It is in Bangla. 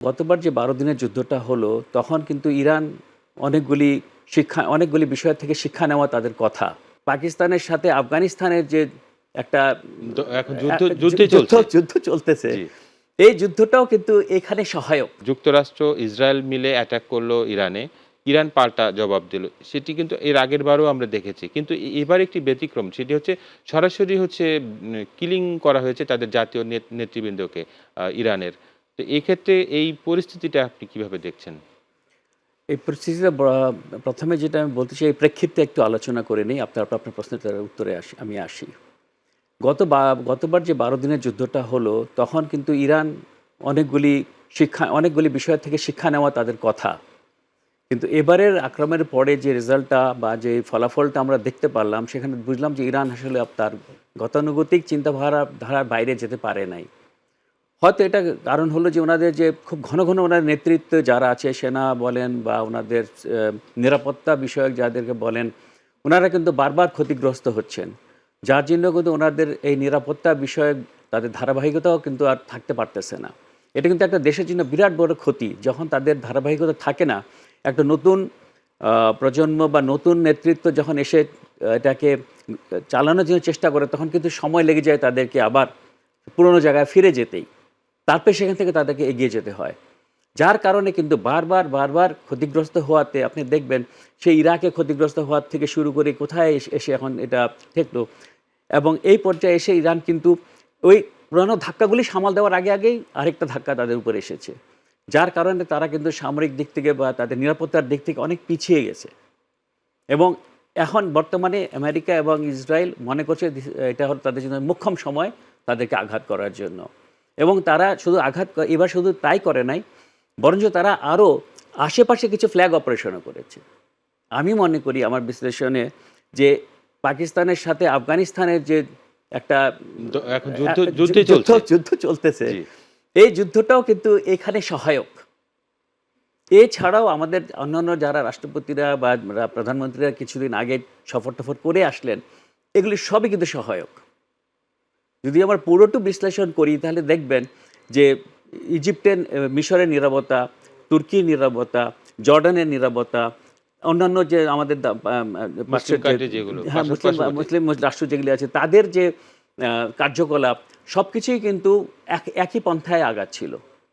গতবার যে ১২ দিনের যুদ্ধটা হলো, তখন কিন্তু ইরান অনেকগুলি বিষয় থেকে শিক্ষা নেওয়া তাদের কথা। পাকিস্তানের সাথে আফগানিস্তানের যে একটা এখন যুদ্ধই চলছে। যুদ্ধ চলতেছে, জি। এই যুদ্ধটাও কিন্তু এখানে সহায়ক। যুক্তরাষ্ট্র, ইসরায়েল মিলে অ্যাটাক করলো ইরানে। ইরান পাল্টা জবাব দিল। সেটি কিন্তু এর আগেরবারও আমরা দেখেছি। কিন্তু এবার একটি ব্যতিক্রম। সেটি হচ্ছে সরাসরি কিলিং করা হয়েছে তাদের জাতীয় নেতৃবৃন্দকে ইরানের। তো এক্ষেত্রে এই পরিস্থিতিটা আপনি কিভাবে দেখছেন? এই পরিস্থিতিতে ১ম এ যেটা আমি বলতে চাই, এই প্রেক্ষিতে একটু আলোচনা করে নেই। তারপর আপনার প্রশ্নের উত্তরে আমি আসি। গতবার যে ১২ দিনের যুদ্ধটা হলো, তখন কিন্তু ইরান অনেকগুলি বিষয় থেকে শিক্ষা নেওয়া তাদের কথা। কিন্তু এবারের আক্রমণের পরে যে রেজাল্টটা বা যে ফলাফলটা আমরা দেখতে পারলাম, সেখানে বুঝলাম যে ইরান আসলে তার গতানুগতিক ধারার বাইরে যেতে পারে নাই। হয়তো এটা কারণ হলো যে ওনাদের যে খুব ঘন, ঘন ওনার নেতৃত্বে যারা আছে, সেনা বলেন বা ওনাদের নিরাপত্তা বিষয়ক যাদেরকে বলেন, ওনারা কিন্তু বারবার ক্ষতিগ্রস্ত হচ্ছেন। যার জন্য কিন্তু ওনাদের এই নিরাপত্তা বিষয়ক তাদের ধারাবাহিকতাও কিন্তু আর থাকতে পারতেছে না। এটা কিন্তু একটা দেশের জন্য বিরাট বড় ক্ষতি। যখন তাদের ধারাবাহিকতা থাকে না, একটা নতুন প্রজন্ম বা নতুন নেতৃত্ব যখন এসে এটাকে চালানোর জন্য চেষ্টা করে, তখন কিন্তু সময় লেগে যায় তাদেরকে আবার পুরোনো জায়গায় ফিরে যেতেই। তারপরে সেখান থেকে তাদেরকে এগিয়ে যেতে হয়। যার কারণে কিন্তু বারবার ক্ষতিগ্রস্ত হওয়াতে আপনি দেখবেন, সেই ইরাকে ক্ষতিগ্রস্ত হওয়ার থেকে শুরু করে কোথায় এসে এখন এটা ঠেকলো, এবং এই পর্যায়ে এসে ইরান কিন্তু ওই পুরানো ধাক্কাগুলি সামাল দেওয়ার আগেই আরেকটা ধাক্কা তাদের উপরে এসেছে। যার কারণে তারা কিন্তু সামরিক দিক থেকে বা তাদের নিরাপত্তার দিক থেকে অনেক পিছিয়ে গেছে। এবং এখন বর্তমানে আমেরিকা এবং ইসরায়েল মনে করছে এটা হলো তাদের জন্য মোক্ষম সময় তাদেরকে আঘাত করার জন্য। এবং তারা শুধু এবার শুধু তাই করে নাই, বরঞ্চ তারা আরও আশেপাশে কিছু ফ্ল্যাগ অপারেশনও করেছে। আমি মনে করি আমার বিশ্লেষণে যে পাকিস্তানের সাথে আফগানিস্তানের যে একটা এখন যুদ্ধই চলছে। যুদ্ধ চলতেছে, জি। এই যুদ্ধটাও কিন্তু এখানে সহায়ক। এছাড়াও আমাদের অন্যান্য যারা রাষ্ট্রপতিরা বা প্রধানমন্ত্রীরা কিছুদিন আগে সফর-টফর করে আসলেন, এগুলি সবই কিন্তু সহায়ক। যদি আমরা পুরোটা বিশ্লেষণ করি, তাহলে দেখবেন যে মিশরের নিরাপত্তা, তুর্কির নিরাপত্তা, জর্ডানের নিরাপত্তা, অন্যান্য যে আমাদের মুসলিম কান্ট্রি যেগুলো হ্যাঁ, মুসলিম রাষ্ট্র যেগুলি আছে, তাদের যে কার্যকলাপ, সবকিছুই কিন্তু একই পন্থায় আগাচ্ছিল।